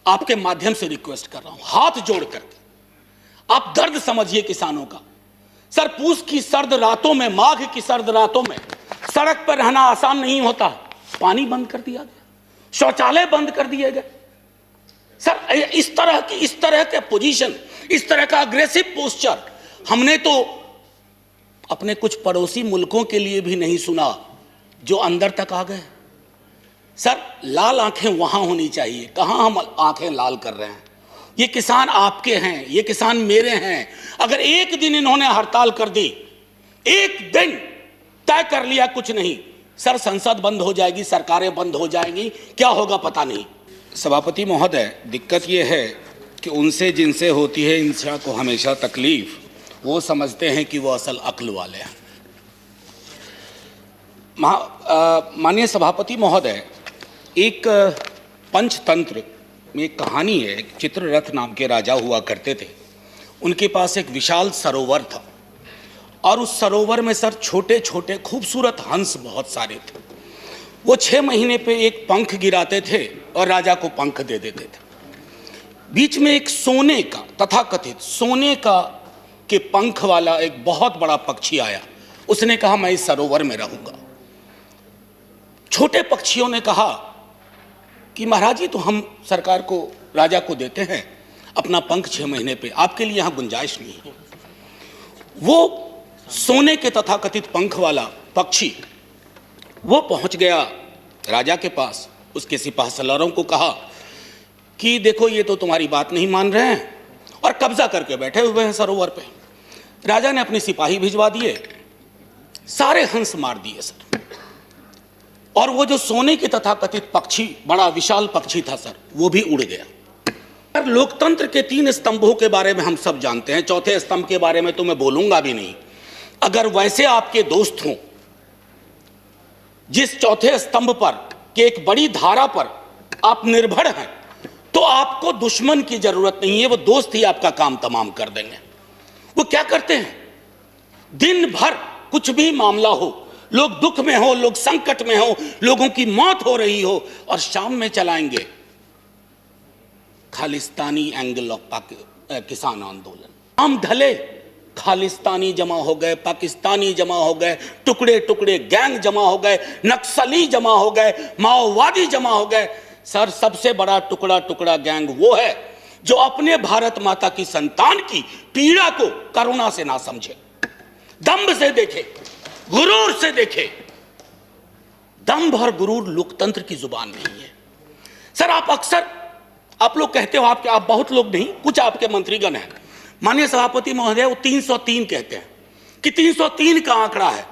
आपके माध्यम से रिक्वेस्ट कर रहा हूं, हाथ जोड़ करके आप दर्द समझिए किसानों का। सर, पूस की सर्द रातों में, माघ की सर्द रातों में सड़क पर रहना आसान नहीं होता। पानी बंद कर दिया गया, शौचालय बंद कर दिए गए। सर, इस तरह के पोजीशन, इस तरह का अग्रेसिव पोस्चर हमने तो अपने कुछ पड़ोसी मुल्कों के लिए भी नहीं सुना, जो अंदर तक आ गए। सर, लाल आंखें वहां होनी चाहिए, कहां हम आंखें लाल कर रहे हैं। ये किसान आपके हैं, ये किसान मेरे हैं। अगर एक दिन इन्होंने हड़ताल कर दी, एक दिन तय कर लिया कुछ नहीं, सर संसद बंद हो जाएगी, सरकारें बंद हो जाएंगी, क्या होगा पता नहीं। सभापति महोदय, दिक्कत यह है कि उनसे जिनसे होती है इंसान को हमेशा तकलीफ, वो समझते हैं कि वो असल अक्ल वाले हैं। माननीय सभापति महोदय, एक पंचतंत्र में एक कहानी है। एक चित्ररथ नाम के राजा हुआ करते थे। उनके पास एक विशाल सरोवर था और उस सरोवर में सर छोटे छोटे खूबसूरत हंस बहुत सारे थे। वो 6 महीने पे एक पंख गिराते थे और राजा को पंख दे देते थे। बीच में एक सोने का, तथाकथित सोने का के पंख वाला एक बहुत बड़ा पक्षी आया। उसने कहा मैं इस सरोवर में रहूंगा। छोटे पक्षियों ने कहा कि महाराज जी, तो हम सरकार को, राजा को देते हैं अपना पंख 6 महीने पे, आपके लिए यहां गुंजाइश नहीं है। वो सोने के तथाकथित पंख वाला पक्षी वो पहुंच गया राजा के पास। उसके सिपाहसलारों को कहा कि देखो, ये तो तुम्हारी बात नहीं मान रहे हैं और कब्जा करके बैठे हुए हैं सरोवर पे। राजा ने अपने सिपाही भिजवा दिए, सारे हंस मार दिए सर। और वो जो सोने के तथाकथित पक्षी, बड़ा विशाल पक्षी था सर, वो भी उड़ गया। सर, लोकतंत्र के 3 स्तंभों के बारे में हम सब जानते हैं, चौथे स्तंभ के बारे में तो मैं बोलूंगा भी नहीं। अगर वैसे आपके दोस्त हों जिस चौथे स्तंभ पर कि एक बड़ी धारा पर आप निर्भर हैं, तो आपको दुश्मन की जरूरत नहीं है, वो दोस्त ही आपका काम तमाम कर देंगे। वो क्या करते हैं, दिन भर कुछ भी मामला हो, लोग दुख में हो, लोग संकट में हो, लोगों की मौत हो रही हो, और शाम में चलाएंगे खालिस्तानी एंगल ऑफ किसान आंदोलन। हम ढले, खालिस्तानी जमा हो गए, पाकिस्तानी जमा हो गए, टुकड़े टुकड़े गैंग जमा हो गए, नक्सली जमा हो गए, माओवादी जमा हो गए। सर, सबसे बड़ा टुकड़ा टुकड़ा गैंग वो है जो अपने भारत माता की संतान की पीड़ा को करुणा से ना समझे, दंभ से देखे, गुरूर से देखे। दंभ और गुरूर लोकतंत्र की जुबान नहीं है। सर, आप अक्सर, आप लोग कहते हो, आप बहुत लोग नहीं, कुछ आपके मंत्रीगण हैं, माननीय सभापति महोदय, वो 303 कहते हैं कि 303 का आंकड़ा है।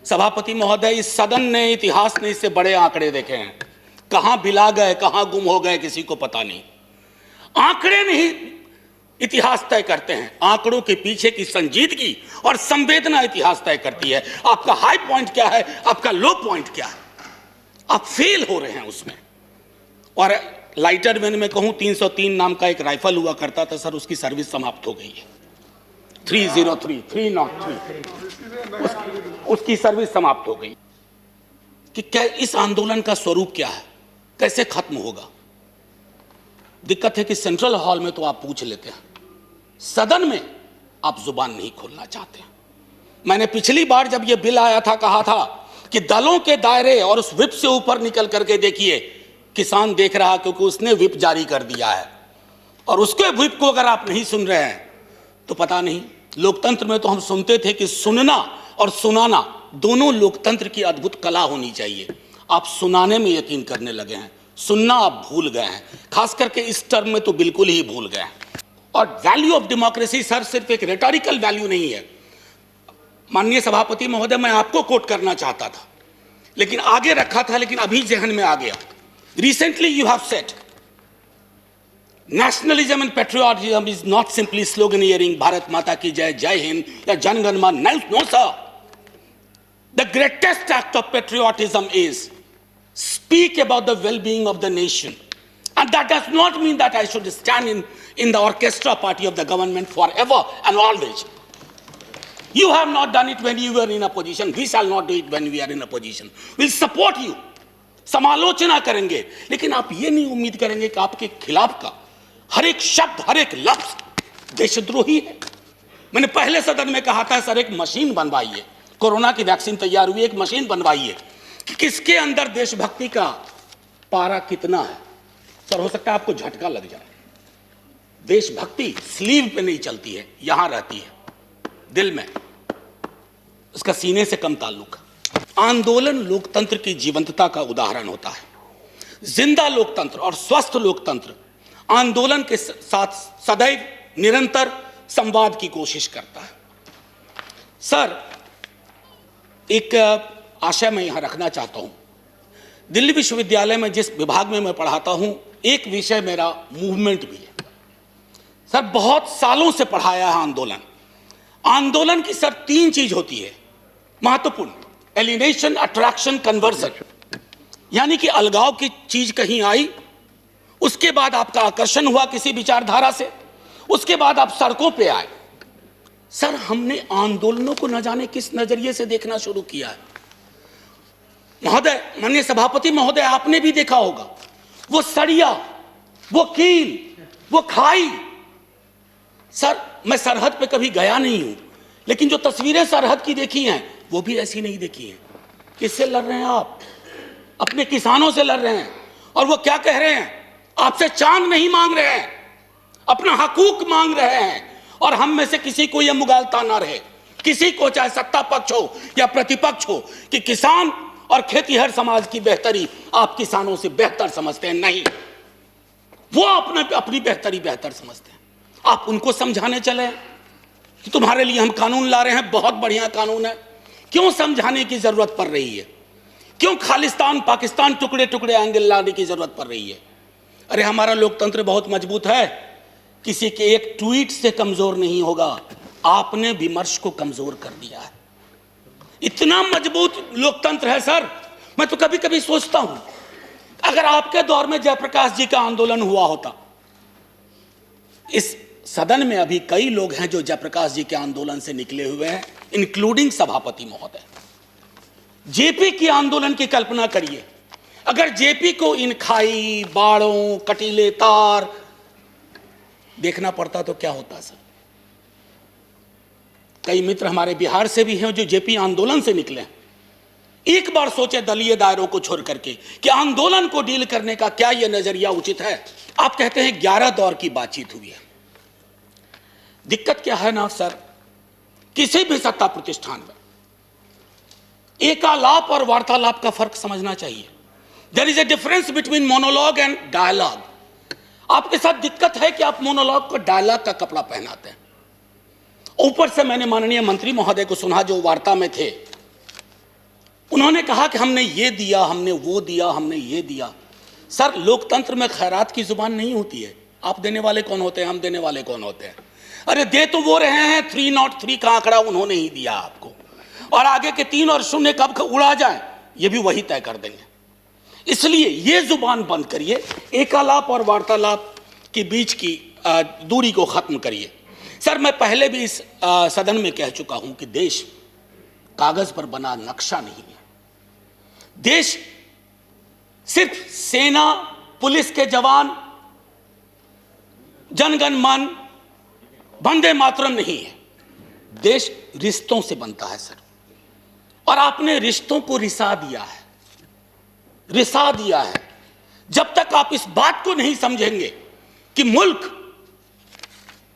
सभापति महोदय, इस सदन ने, इतिहास ने इससे बड़े आंकड़े देखे हैं। कहां बिला गए, कहां गुम हो गए, किसी को पता नहीं। आंकड़े नहीं इतिहास तय करते हैं, आंकड़ों के पीछे की संजीदगी और संवेदना इतिहास तय करती है। आपका हाई पॉइंट क्या है, आपका लो पॉइंट क्या है, आप फेल हो रहे हैं उसमें। और लाइटर वेन में कहूं, 303 नाम का एक राइफल हुआ करता था सर, उसकी सर्विस समाप्त हो गई है। 303 उसकी सर्विस समाप्त हो गई। कि क्या इस आंदोलन का स्वरूप क्या है, कैसे खत्म होगा? दिक्कत है कि सेंट्रल हॉल में तो आप पूछ लेते हैं, सदन में आप जुबान नहीं खोलना चाहते। मैंने पिछली बार जब यह बिल आया था कहा था कि दलों के दायरे और उस विप से ऊपर निकल करके देखिए, किसान देख रहा, क्योंकि उसने विप जारी कर दिया है। और उसके विप को अगर आप नहीं सुन रहे हैं तो पता नहीं। लोकतंत्र में तो हम सुनते थे कि सुनना और सुनाना दोनों लोकतंत्र की अद्भुत कला होनी चाहिए। आप सुनाने में यकीन करने लगे हैं, सुनना आप भूल गए हैं, खास करके इस टर्म में तो बिल्कुल ही भूल गए हैं। और वैल्यू ऑफ डेमोक्रेसी सर सिर्फ एक रेटोरिकल वैल्यू नहीं है। माननीय सभापति महोदय, मैं आपको कोट करना चाहता था, लेकिन आगे रखा था, लेकिन अभी जहन में आ गया। Recently you have said nationalism and patriotism is not simply sloganeering Bharat Mata ki jai, Jai Hind या Jan Gan Man. No sir, the greatest act of patriotism is speak about the well-being of the nation, and that does not mean that I should stand in the orchestra party of the government forever and always. You have not done it when you were in a position, we shall not do it when we are in a position. We'll support you समालोचना करेंगे, लेकिन आप ये नहीं उम्मीद करेंगे कि आपके खिलाफ का हर एक शब्द, हर एक लफ्ज देशद्रोही है। मैंने पहले सदन में कहा था, सर एक मशीन बनवाइए, कोरोना की वैक्सीन तैयार हुई, एक मशीन बनवाइए कि किसके अंदर देशभक्ति का पारा कितना है। सर हो सकता है आपको झटका लग जाए, देशभक्ति स्लीव पे नहीं चलती है, यहां रहती है दिल में, उसका सीने से कम ताल्लुक। आंदोलन लोकतंत्र की जीवंतता का उदाहरण होता है। जिंदा लोकतंत्र और स्वस्थ लोकतंत्र आंदोलन के साथ सदैव निरंतर संवाद की कोशिश करता है। सर एक आशय मैं यहां रखना चाहता हूं, दिल्ली विश्वविद्यालय में जिस विभाग में मैं पढ़ाता हूं, एक विषय मेरा मूवमेंट भी है। सर बहुत सालों से पढ़ाया है आंदोलन। आंदोलन की सर 3 चीज होती है महत्वपूर्ण, एलिनेशन, अट्रैक्शन, कन्वर्जन। यानी कि अलगाव की चीज कहीं आई, उसके बाद आपका आकर्षण हुआ किसी विचारधारा से, उसके बाद आप सड़कों पे आए। सर हमने आंदोलनों को न जाने किस नजरिए से देखना शुरू किया है। महोदय, माननीय सभापति महोदय, आपने भी देखा होगा वो सड़िया, वो कील, वो खाई। सर मैं सरहद पे कभी गया नहीं हूं, लेकिन जो तस्वीरें सरहद की देखी हैं वो भी ऐसी नहीं देखी हैं। किससे लड़ रहे हैं आप? अपने किसानों से लड़ रहे हैं। और वो क्या कह रहे हैं? आपसे चांद नहीं मांग रहे हैं, अपना हकूक मांग रहे हैं। और हम में से किसी को यह मुगालता ना रहे, किसी को, चाहे सत्ता पक्ष हो या प्रतिपक्ष हो, कि किसान और खेतीहर समाज की बेहतरी आप किसानों से बेहतर समझते हैं। नहीं, वो अपनी बेहतरी बेहतर समझते हैं। आप उनको समझाने चले कि तुम्हारे लिए हम कानून ला रहे हैं, बहुत बढ़िया कानून है। क्यों समझाने की जरूरत पड़ रही है? क्यों खालिस्तान पाकिस्तान टुकड़े टुकड़े एंगल लाने की जरूरत पड़ रही है? अरे हमारा लोकतंत्र बहुत मजबूत है, किसी के एक ट्वीट से कमजोर नहीं होगा। आपने विमर्श को कमजोर कर दिया है। इतना मजबूत लोकतंत्र है सर। मैं तो कभी कभी सोचता हूं, अगर आपके दौर में जयप्रकाश जी का आंदोलन हुआ होता। इस सदन में अभी कई लोग हैं जो जयप्रकाश जी के आंदोलन से निकले हुए हैं, इंक्लूडिंग सभापति महोदय। जेपी के आंदोलन की कल्पना करिए, अगर जेपी को इन खाई, बाड़ों, कटीले तार देखना पड़ता तो क्या होता सर? कई मित्र हमारे बिहार से भी हैं जो जेपी आंदोलन से निकले हैं। एक बार सोचे दलीय दायरों को छोड़ करके कि आंदोलन को डील करने का क्या यह नजरिया उचित है। आप कहते हैं 11 दौर की बातचीत हुई है। दिक्कत क्या है ना सर, किसी भी सत्ता प्रतिष्ठान में एकालाप और वार्तालाप का फर्क समझना चाहिए। There is a difference between monologue and dialogue. आपके साथ दिक्कत है कि आप मोनोलॉग को डायलॉग का कपड़ा पहनाते हैं। ऊपर से मैंने माननीय मंत्री महोदय को सुना जो वार्ता में थे, उन्होंने कहा कि हमने ये दिया, हमने वो दिया, हमने ये दिया। सर लोकतंत्र में खैरात की जुबान नहीं होती है। आप देने वाले कौन होते हैं, हम देने वाले कौन होते हैं? अरे दे तो वो रहे हैं, 303 का आंकड़ा उन्होंने ही दिया आपको, और आगे के 3 और 0 कब उड़ा जाए ये भी वही तय कर देंगे। इसलिए ये जुबान बंद करिए, एकालाप और वार्तालाप के बीच की दूरी को खत्म करिए। सर मैं पहले भी इस सदन में कह चुका हूं कि देश कागज पर बना नक्शा नहीं है। देश सिर्फ सेना, पुलिस के जवान, जनगण मन, वंदे मातरम नहीं है। देश रिश्तों से बनता है सर, और आपने रिश्तों को रिसा दिया है, रिसा दिया है। जब तक आप इस बात को नहीं समझेंगे कि मुल्क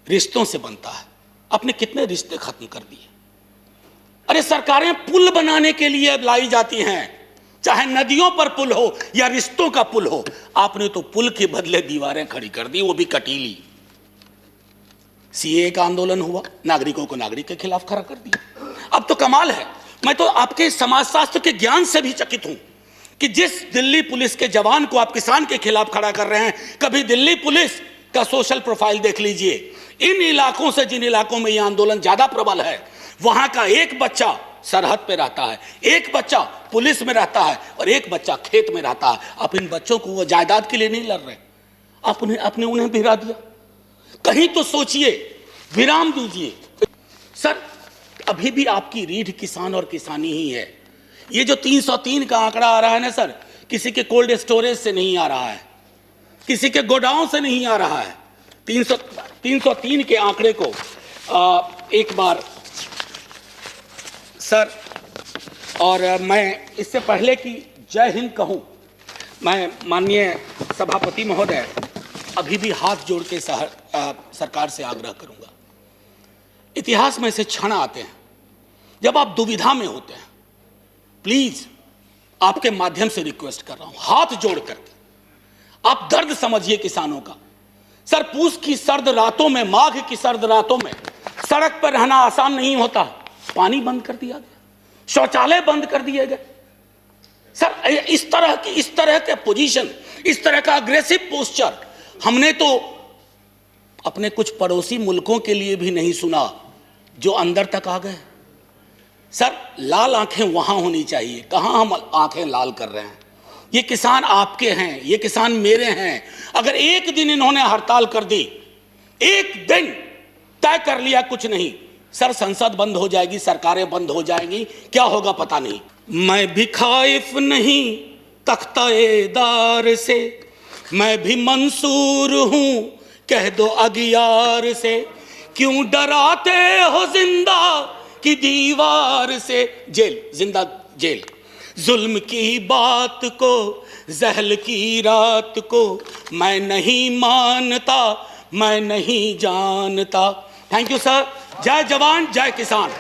रिश्तों से बनता है, आपने कितने रिश्ते खत्म कर दिए। अरे सरकारें पुल बनाने के लिए लाई जाती हैं, चाहे नदियों पर पुल हो या रिश्तों का पुल हो। आपने तो पुल के बदले दीवारें खड़ी कर दी, वो भी कटीली। सीए का आंदोलन हुआ, नागरिकों को नागरिक के खिलाफ खड़ा कर दिया। अब तो कमाल है, मैं तो आपके समाजशास्त्र के ज्ञान से भी चकित हूं कि जिस दिल्ली पुलिस के जवान को आप किसान के खिलाफ खड़ा कर रहे हैं, कभी दिल्ली पुलिस का सोशल प्रोफाइल देख लीजिए। इन इलाकों से जिन इलाकों में यह आंदोलन ज्यादा प्रबल है, वहां का एक बच्चा सरहद पे रहता है, एक बच्चा पुलिस में रहता है और एक बच्चा खेत में रहता है। आप इन बच्चों को वो जायदाद के लिए नहीं लड़ रहे, आपने उन्हें भिड़ा दिया। कहीं तो सोचिए, विराम दीजिए। सर अभी भी आपकी रीढ़ किसान और किसानी ही है। ये जो 303 का आंकड़ा आ रहा है ना सर, किसी के कोल्ड स्टोरेज से नहीं आ रहा है, किसी के गोडाउन से नहीं आ रहा है। 303 के आंकड़े को एक बार सर, और मैं इससे पहले कि जय हिंद कहूं, मैं माननीय सभापति महोदय अभी भी हाथ जोड़ के सरकार से आग्रह करूंगा। इतिहास में ऐसे क्षण आते हैं जब आप दुविधा में होते हैं। प्लीज आपके माध्यम से रिक्वेस्ट कर रहा हूं, हाथ जोड़ करके आप दर्द समझिए किसानों का। सर, पूस की सर्द रातों में, माघ की सर्द रातों में सड़क पर रहना आसान नहीं होता। पानी बंद कर दिया गया, शौचालय बंद कर दिए गए। सर, इस तरह के पोजीशन, इस तरह का अग्रेसिव पोस्चर हमने तो अपने कुछ पड़ोसी मुल्कों के लिए भी नहीं सुना जो अंदर तक आ गए। सर, लाल आंखें वहां होनी चाहिए, कहां हम आंखें लाल कर रहे हैं। ये किसान आपके हैं, ये किसान मेरे हैं। अगर एक दिन इन्होंने हड़ताल कर दी, एक दिन तय कर लिया कुछ नहीं, सर संसद बंद हो जाएगी, सरकारें बंद हो जाएंगी, क्या होगा पता नहीं। मैं भी खाइफ नहीं तख्ताएदार से, मैं भी मंसूर हूं कह दो अगियार से, क्यों डराते हो जिंदा की दीवार से। जेल, जिंदा जेल। जुल्म की बात को, जहल की रात को मैं नहीं मानता, मैं नहीं जानता। Thank you sir. जय जवान, जय किसान।